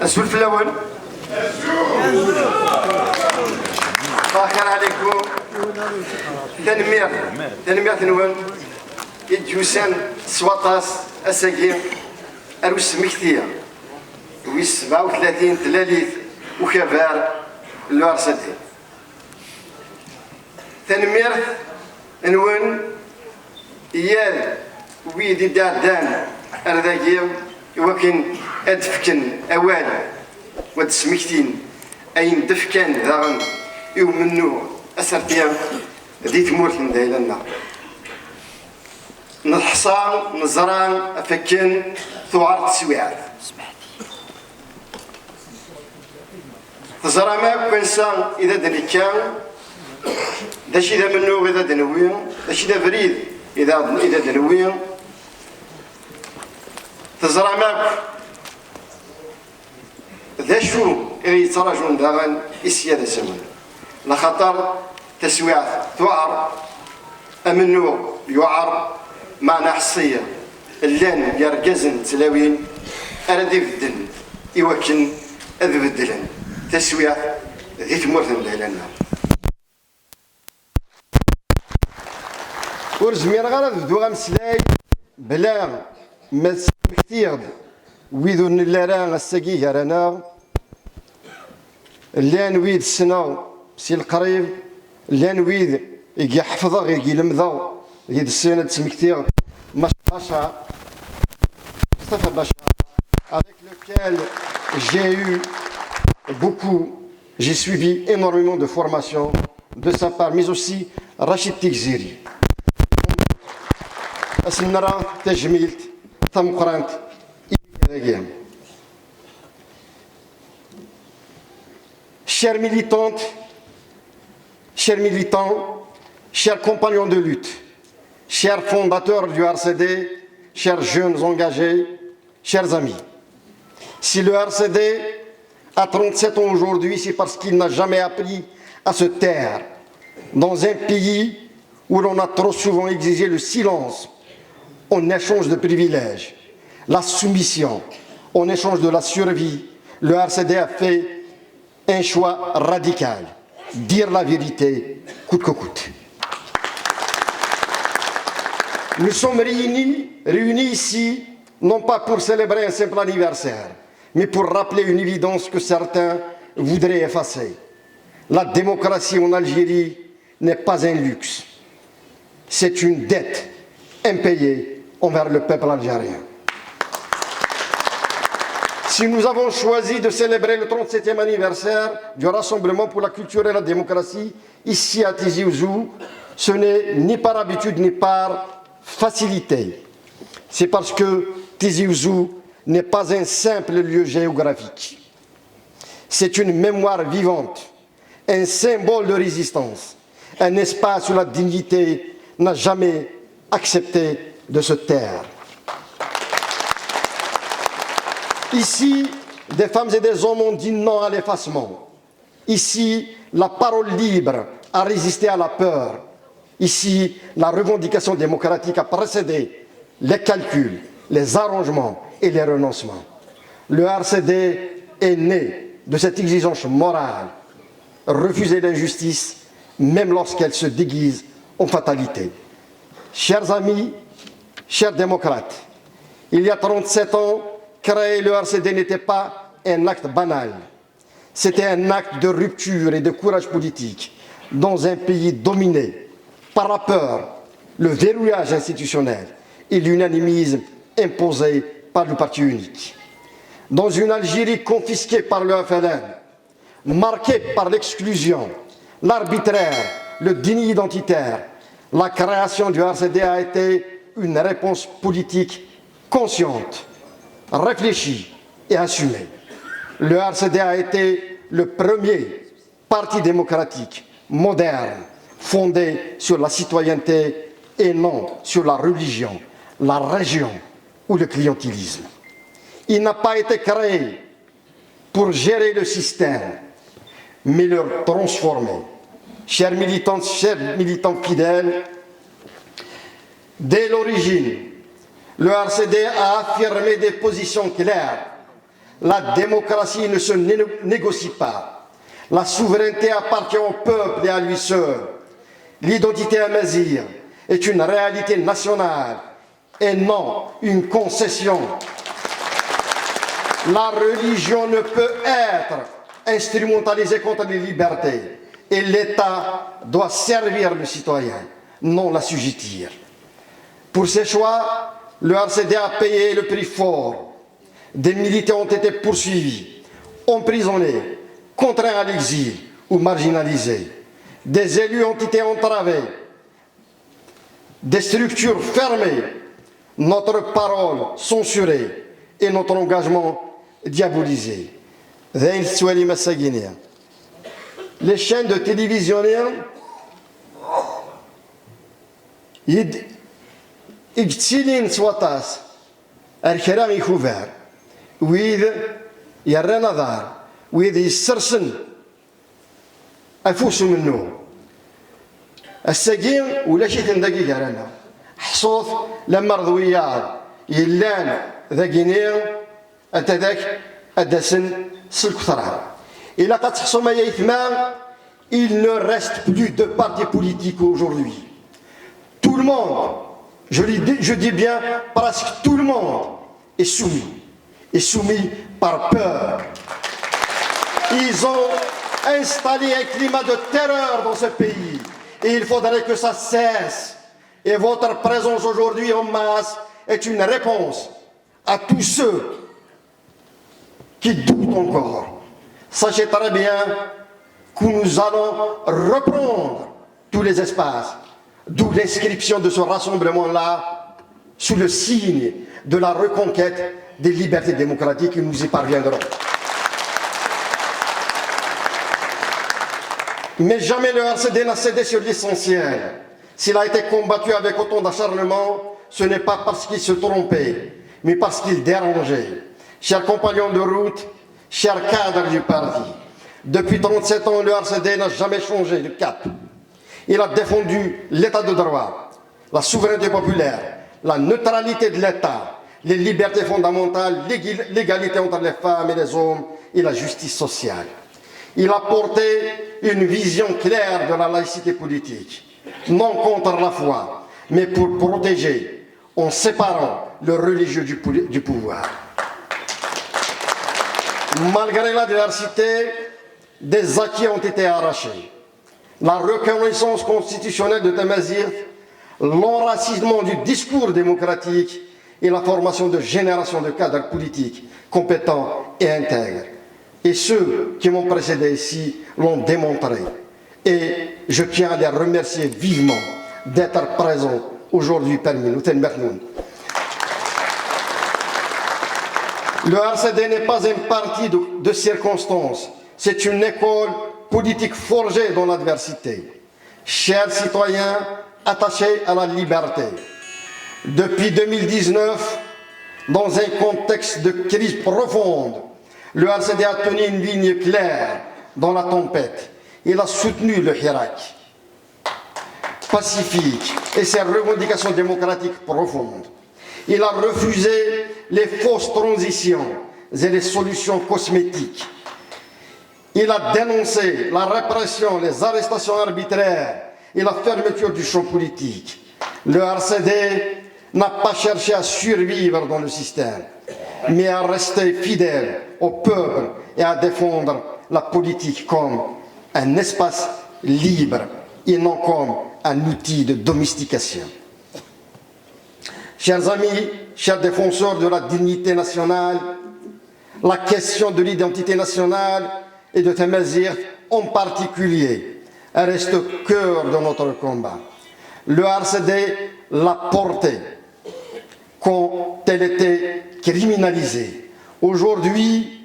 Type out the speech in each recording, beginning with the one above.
السلف الأول. باكر عليكم. تنمية نون يجوسان سواطاس أساقي أروس مكتية ويس 37 تلاليث وكبار الوارسدي. تنمية نون يال ويدي دادان أرداقي وكن أدفكن أوان ودسمكتين أين دفكن ذاغن يومنو أسرتيا ديت مورثن دايلنا نحصان نزران أفكن ثوار تسويعات تزرع ما كنسان إذا دنيكان داش إذا منو إذا دنوين داش إذا فريد إذا دنوين تزرع ما ذا شو اللي يتراجعون داغن إسياد الزمن لخطر تسويعات ثوار أمنو يوعر معنى حصية اللان يرجزن تلاوين أردي بدن يوكن أذ بدلن تسويع ذي تمرثن لنا ورزمير غير ذو غمسلاي بلا ما سمحتيغ ويذو نلارا الساقي رانا اللان ويد السنة سي القريب اللان ويد يجي حفظه يجي لمذا يد السنة تسمكتيغ Macha, Mustafa Bacha, avec lequel j'ai eu j'ai suivi énormément de formations de sa part, mais aussi Rachid Tikziri. Asnara Tajmilt, Tamqrant, chers militantes, chers militants, chers compagnons de lutte, chers fondateurs du RCD, chers jeunes engagés, chers amis, si le RCD a 37 ans aujourd'hui, c'est parce qu'il n'a jamais appris à se taire dans un pays où l'on a trop souvent exigé le silence en échange de privilèges, la soumission en échange de la survie. Le RCD a fait un choix radical, dire la vérité coûte que coûte. Nous sommes réunis ici, non pas pour célébrer un simple anniversaire, mais pour rappeler une évidence que certains voudraient effacer. La démocratie en Algérie n'est pas un luxe, c'est une dette impayée envers le peuple algérien. Si nous avons choisi de célébrer le 37e anniversaire du Rassemblement pour la culture et la démocratie, ici à Tizi Ouzou, ce n'est ni par habitude ni par facilité. C'est parce que Tizi Ouzou n'est pas un simple lieu géographique. C'est une mémoire vivante, un symbole de résistance, un espace où la dignité n'a jamais accepté de se taire. Ici, des femmes et des hommes ont dit non à l'effacement. Ici, la parole libre a résisté à la peur. Ici, la revendication démocratique a précédé les calculs, les arrangements et les renoncements. Le RCD est né de cette exigence morale, refuser l'injustice, même lorsqu'elle se déguise en fatalité. Chers amis, chers démocrates, il y a 37 ans, créer le RCD n'était pas un acte banal. C'était un acte de rupture et de courage politique dans un pays dominé par la peur, le verrouillage institutionnel et l'unanimisme imposé par le parti unique. Dans une Algérie confisquée par le FLN, marquée par l'exclusion, l'arbitraire, le déni identitaire, la création du RCD a été une réponse politique consciente, réfléchie et assumée. Le RCD a été le premier parti démocratique, moderne, fondé sur la citoyenneté et non sur la religion, la région ou le clientélisme. Il n'a pas été créé pour gérer le système, mais le transformer. Chers militantes, chers militants fidèles, dès l'origine, le RCD a affirmé des positions claires, La démocratie ne se négocie pas. La souveraineté appartient au peuple et à lui seul. L'identité amazigh est une réalité nationale et non une concession. La religion ne peut être instrumentalisée contre les libertés et l'État doit servir le citoyen, non l'assujettir. Pour ces choix, le RCD a payé le prix fort. Des militants ont été poursuivis, emprisonnés, contraints à l'exil ou marginalisés. Des élus ont été entravés, des structures fermées, notre parole censurée et notre engagement diabolisé. Les chaînes de télévision يجتسيلين سواتاس الكلام يخوفار ويذ يرى نظار ويذ يسرسن أفوس منه الساقين ولا شي تندقي قرانا حصوث لما رضويات يلان ذاقينير أنت ذاك أدسن سلك ثران إلا قد تحصل ما يثمان il ne reste plus de partis politiques aujourd'hui. Tout le monde, je dis bien presque tout le monde est soumis par peur. Ils ont installé un climat de terreur dans ce pays et il faudrait que ça cesse. Et votre présence aujourd'hui en masse est une réponse à tous ceux qui doutent encore. Sachez très bien que nous allons reprendre tous les espaces, d'où l'inscription de ce rassemblement-là sous le signe de la reconquête des libertés démocratiques et nous y parviendrons. Mais jamais le RCD n'a cédé sur l'essentiel. S'il a été combattu avec autant d'acharnement, ce n'est pas parce qu'il se trompait, mais parce qu'il dérangeait. Chers compagnons de route, chers cadres du parti, depuis 37 ans, le RCD n'a jamais changé de cap. Il a défendu l'état de droit, la souveraineté populaire, la neutralité de l'État, les libertés fondamentales, l'égalité entre les femmes et les hommes et la justice sociale. Il a porté une vision claire de la laïcité politique, non contre la foi, mais pour protéger, en séparant le religieux du pouvoir. Malgré la diversité, des acquis ont été arrachés. La reconnaissance constitutionnelle de Tamazight, l'enracinement du discours démocratique et la formation de générations de cadres politiques compétents et intègres. Et ceux qui m'ont précédé ici l'ont démontré. Et je tiens à les remercier vivement d'être présents aujourd'hui parmi nous. Le RCD n'est pas un parti de circonstances, c'est une école politique forgée dans l'adversité. Chers citoyens attachés à la liberté, depuis 2019, dans un contexte de crise profonde, le RCD a tenu une ligne claire dans la tempête. Il a soutenu le Hirak pacifique et ses revendications démocratiques profondes. Il a refusé les fausses transitions et les solutions cosmétiques. Il a dénoncé la répression, les arrestations arbitraires et la fermeture du champ politique. Le RCD n'a pas cherché à survivre dans le système, mais à rester fidèle au peuple et à défendre la politique comme un espace libre et non comme un outil de domestication. Chers amis, chers défenseurs de la dignité nationale, la question de l'identité nationale et de Tamazight en particulier reste au cœur de notre combat. Le RCD l'a porté quand elle était criminalisée. Aujourd'hui,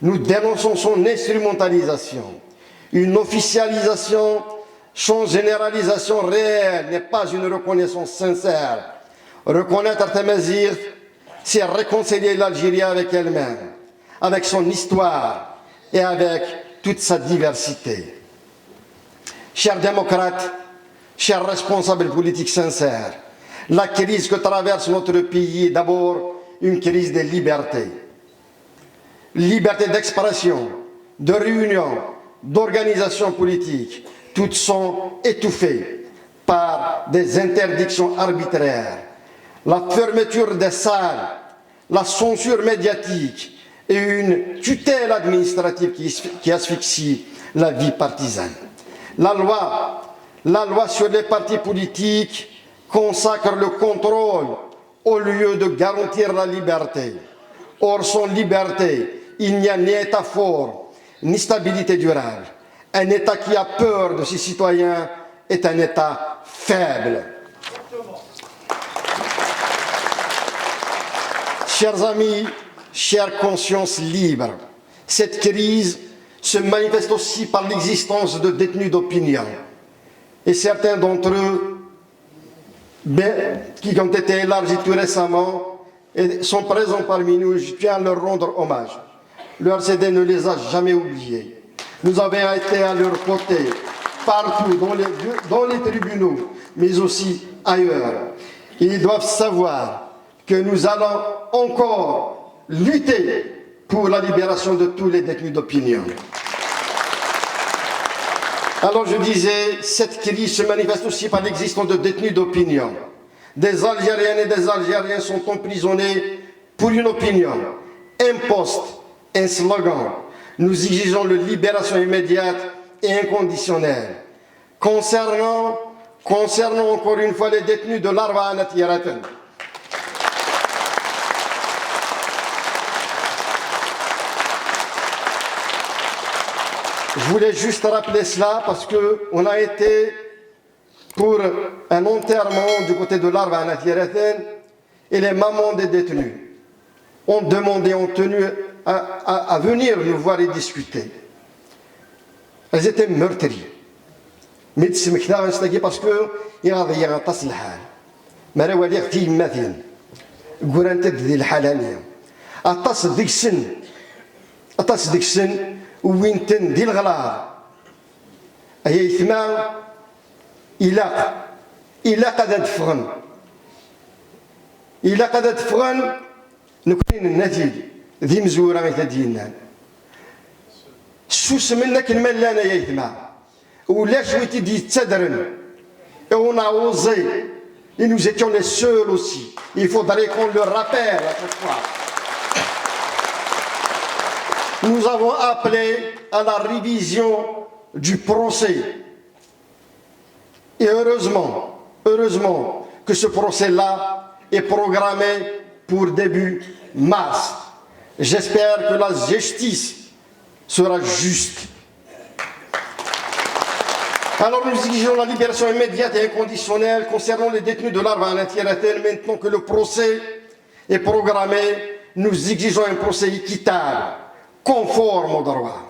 nous dénonçons son instrumentalisation. Une officialisation sans généralisation réelle n'est pas une reconnaissance sincère. Reconnaître Tamazight, c'est réconcilier l'Algérie avec elle-même, avec son histoire et avec toute sa diversité. Chers démocrates, chers responsables politiques sincères, la crise que traverse notre pays est d'abord une crise des libertés. liberté d'expression, de réunion, d'organisation politique, toutes sont étouffées par des interdictions arbitraires, la fermeture des salles, la censure médiatique et une tutelle administrative qui asphyxie la vie partisane. La loi sur les partis politiques consacre le contrôle au lieu de garantir la liberté. Or, sans liberté, il n'y a ni État fort, ni stabilité durable. Un État qui a peur de ses citoyens est un État faible. Chers amis, chères consciences libres, cette crise se manifeste aussi par l'existence de détenus d'opinion. Et certains d'entre eux, qui ont été élargis tout récemment, et sont présents parmi nous, je tiens à leur rendre hommage. Le RCD ne les a jamais oubliés. Nous avons été à leur côté, partout, dans les tribunaux, mais aussi ailleurs. Ils doivent savoir que nous allons encore lutter pour la libération de tous les détenus d'opinion. Alors je disais, cette crise se manifeste aussi par l'existence de détenus d'opinion. Des Algériennes et des Algériens sont emprisonnés pour une opinion, un poste, un slogan. Nous exigeons la libération immédiate et inconditionnelle. Concernant encore une fois les détenus de l'Arwa Natiraten, je voulais juste rappeler cela parce qu'on a été pour un enterrement du côté de l'Arwa à Natiraten et les mamans des détenus ont demandé, ont tenu à venir nous voir et discuter. Elles étaient meurtries. Mais c'est parce que il y a un tas de l'hal. Mais il y a des مثلا قرنت ذي الحالانية أتص ديك السن وين تندي الغلاظ أي ثمان إلا قد دفغن نكون النتيجة ذي مزورة مثل ديالنا سوس منك الملانا يا ثمان ولا شويتي دي تدرن on a osé et nous étions les seuls aussi. Il faudrait qu'on le rappelle à chaque fois. Nous avons appelé à la révision du procès. Et heureusement que ce procès-là est programmé pour début mars. J'espère que la justice sera juste. Alors nous exigeons la libération immédiate et inconditionnelle concernant les détenus de l'Arwa à Natiraten. Maintenant que le procès est programmé, nous exigeons un procès équitable, conforme au droit.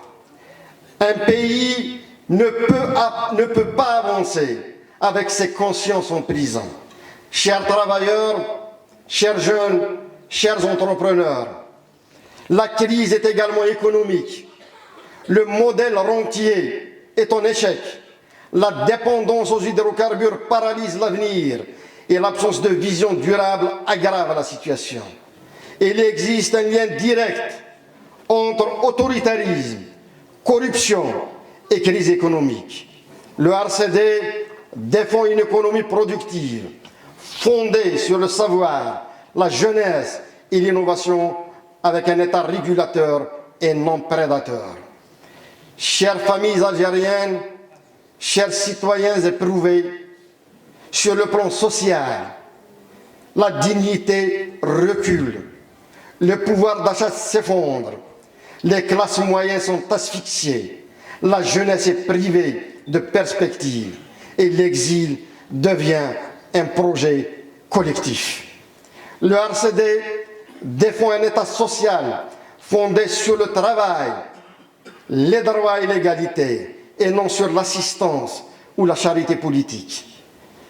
Un pays ne peut pas avancer avec ses consciences en prison. Chers travailleurs, chers jeunes, chers entrepreneurs, la crise est également économique. Le modèle rentier est en échec. La dépendance aux hydrocarbures paralyse l'avenir et l'absence de vision durable aggrave la situation. Il existe un lien direct entre autoritarisme, corruption et crise économique. Le RCD défend une économie productive, fondée sur le savoir, la jeunesse et l'innovation, avec un État régulateur et non prédateur. Chères familles algériennes, chers citoyens éprouvés, sur le plan social, la dignité recule, le pouvoir d'achat s'effondre, les classes moyennes sont asphyxiées, la jeunesse est privée de perspectives et l'exil devient un projet collectif. Le RCD défend un État social fondé sur le travail, les droits et l'égalité, et non sur l'assistance ou la charité politique.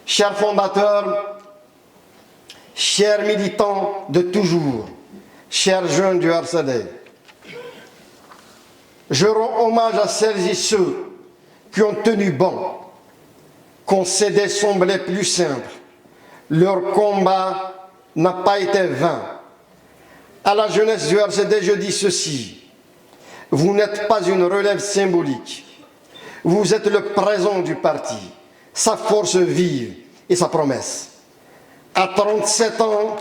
Chers fondateurs, chers militants de toujours, chers jeunes du RCD, je rends hommage à celles et ceux qui ont tenu bon, quand CD semblait plus simple. Leur combat n'a pas été vain. À la jeunesse du RCD, je dis ceci: Vous n'êtes pas une relève symbolique. Vous êtes le présent du parti, sa force vive et sa promesse. À 37 ans,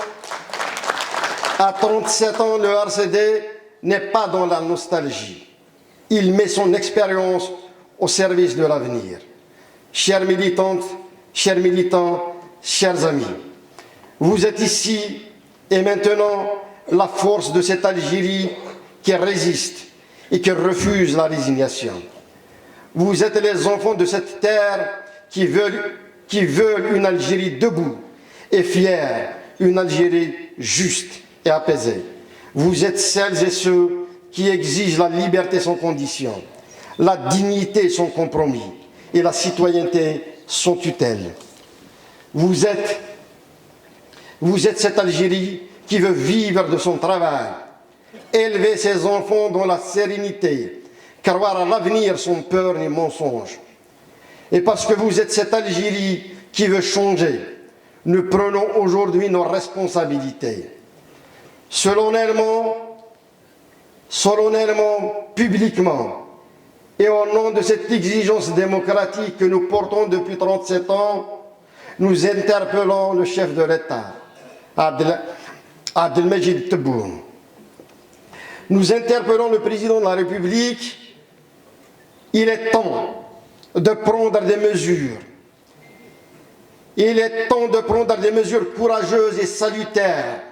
le RCD n'est pas dans la nostalgie. Il met son expérience au service de l'avenir. Chères militantes, chers militants, chers amis, vous êtes ici et maintenant la force de cette Algérie qui résiste et qui refuse la résignation. Vous êtes les enfants de cette terre qui veulent une Algérie debout et fière, une Algérie juste et apaisée. Vous êtes celles et ceux qui exigent la liberté sans condition, la dignité sans compromis et la citoyenneté sans tutelle. Vous êtes cette Algérie qui veut vivre de son travail, élever ses enfants dans la sérénité, croire à l'avenir sans peur ni mensonge. Et parce que vous êtes cette Algérie qui veut changer, nous prenons aujourd'hui nos responsabilités. Solennellement, publiquement, et au nom de cette exigence démocratique que nous portons depuis 37 ans, nous interpellons le chef de l'État, Abdelmajid Tebboune. Nous interpellons le président de la République. Il est temps de prendre des mesures. Il est temps de prendre des mesures courageuses et salutaires.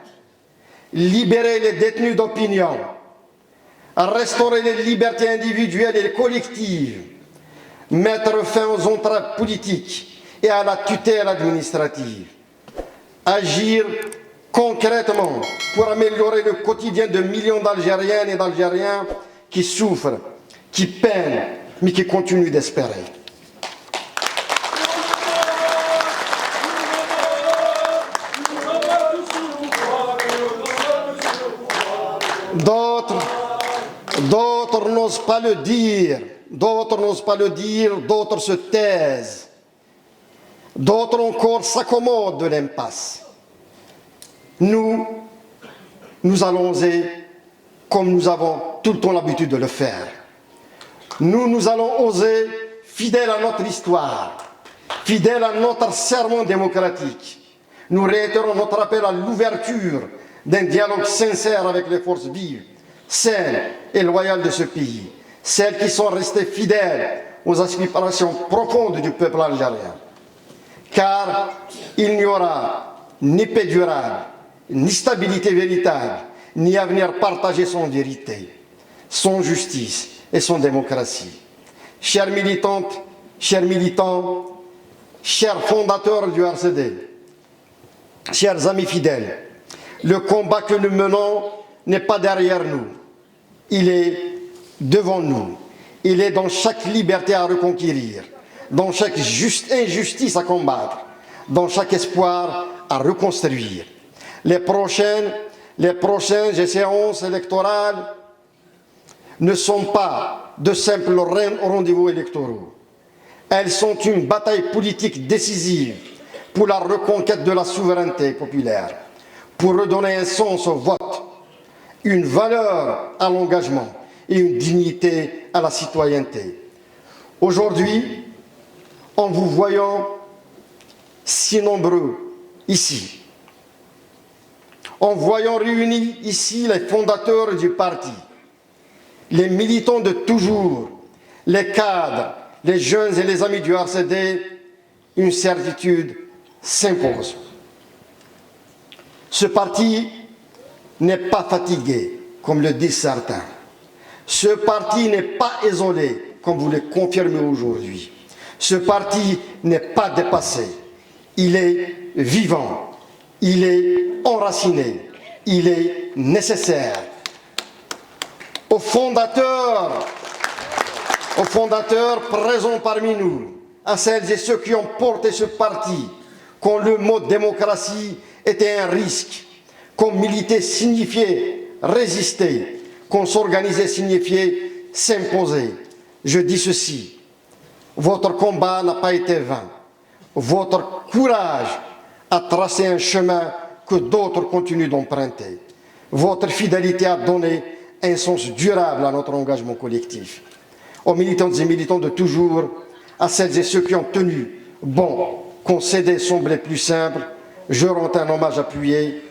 Libérer les détenus d'opinion, restaurer les libertés individuelles et collectives, mettre fin aux entraves politiques et à la tutelle administrative, agir concrètement pour améliorer le quotidien de millions d'Algériennes et d'Algériens qui souffrent, qui peinent, mais qui continuent d'espérer. D'autres n'osent pas le dire, d'autres se taisent, d'autres encore s'accommodent de l'impasse. Nous allons oser comme nous avons tout le temps l'habitude de le faire. Nous allons oser, fidèles à notre histoire, fidèles à notre serment démocratique. Nous réitérons notre appel à l'ouverture d'un dialogue sincère avec les forces vives, saines et loyales de ce pays, celles qui sont restées fidèles aux aspirations profondes du peuple algérien. Car il n'y aura ni paix durable, ni stabilité véritable, ni avenir partagé sans vérité, sans justice et sans démocratie. Chères militantes, chers militants, chers fondateurs du RCD, chers amis fidèles, le combat que nous menons n'est pas derrière nous, il est devant nous. Il est dans chaque liberté à reconquérir, dans chaque injustice à combattre, dans chaque espoir à reconstruire. Les prochaines échéances électorales ne sont pas de simples rendez-vous électoraux. Elles sont une bataille politique décisive pour la reconquête de la souveraineté populaire, pour redonner un sens au vote, une valeur à l'engagement et une dignité à la citoyenneté. Aujourd'hui, en vous voyant si nombreux ici, en voyant réunis ici les fondateurs du parti, les militants de toujours, les cadres, les jeunes et les amis du RCD, une certitude s'impose. Ce parti n'est pas fatigué, comme le disent certains. Ce parti n'est pas isolé, comme vous le confirmez aujourd'hui. Ce parti n'est pas dépassé. Il est vivant, il est enraciné, il est nécessaire. Aux fondateurs présents parmi nous, à celles et ceux qui ont porté ce parti, quand le mot démocratie était un risque, quand militer signifiait résister, quand s'organiser signifiait s'imposer. Je dis ceci, votre combat n'a pas été vain. Votre courage a tracé un chemin que d'autres continuent d'emprunter. Votre fidélité a donné un sens durable à notre engagement collectif. Aux militantes et militants de toujours, à celles et ceux qui ont tenu bon, concéder semblait plus simple, je rends un hommage appuyé.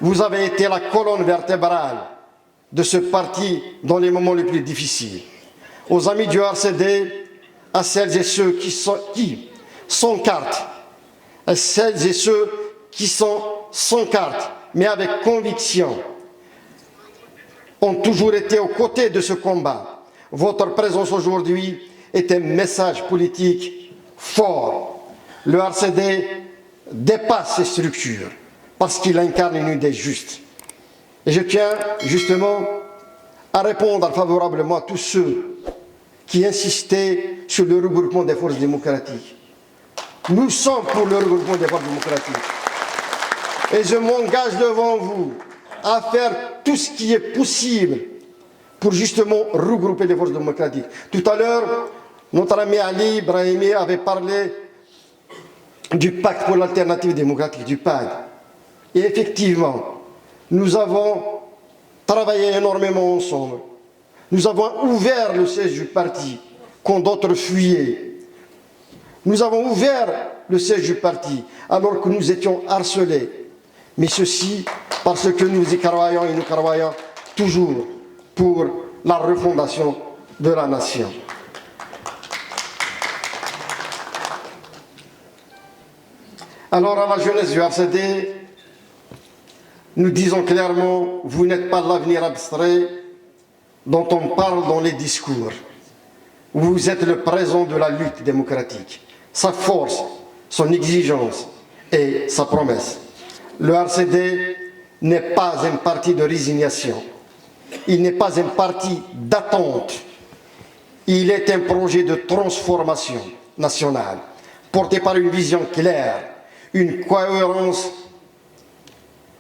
Vous avez été la colonne vertébrale de ce parti dans les moments les plus difficiles. Aux amis du RCD, à celles et ceux qui sans carte, à celles et ceux qui sont sans carte, mais avec conviction, ont toujours été aux côtés de ce combat. Votre présence aujourd'hui est un message politique fort. Le RCD dépasse ces structures parce qu'il incarne une idée juste. Et je tiens justement à répondre favorablement à tous ceux qui insistaient sur le regroupement des forces démocratiques. Nous sommes pour le regroupement des forces démocratiques. Et je m'engage devant vous à faire tout ce qui est possible pour justement regrouper les forces démocratiques. Tout à l'heure, notre ami Ali Brahimi avait parlé du pacte pour l'alternative démocratique, du PAD. Et effectivement, nous avons travaillé énormément ensemble. Nous avons ouvert le siège du parti quand d'autres fuyaient. Nous avons ouvert le siège du parti alors que nous étions harcelés. Mais ceci parce que nous y croyons et nous croyons toujours pour la refondation de la nation. Alors à la jeunesse du RCD, nous disons clairement, vous n'êtes pas l'avenir abstrait dont on parle dans les discours. Vous êtes le présent de la lutte démocratique, sa force, son exigence et sa promesse. Le RCD n'est pas un parti de résignation, il n'est pas un parti d'attente, il est un projet de transformation nationale, porté par une vision claire, une cohérence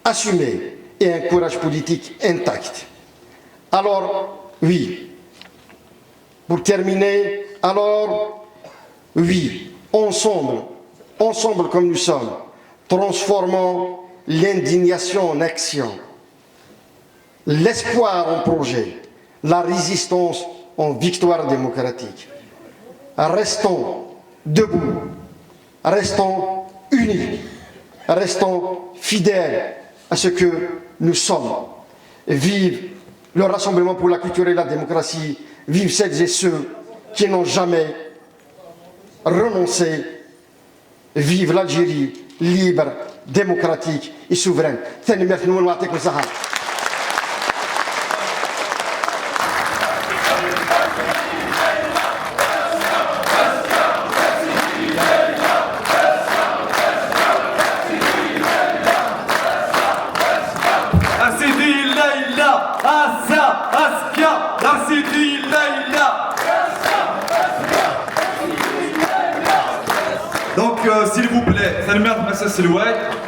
assumée et un courage politique intact. Alors, oui, pour terminer, alors, oui, ensemble comme nous sommes, transformons l'indignation en action, l'espoir en projet, la résistance en victoire démocratique. Restons debout, restons unis, restons fidèles à ce que nous sommes. Vive le Rassemblement pour la culture et la démocratie, vive celles et ceux qui n'ont jamais renoncé, vive l'Algérie libre, démocratique et souveraine. Donc, s'il vous plaît, Salmer Massa Silhouette.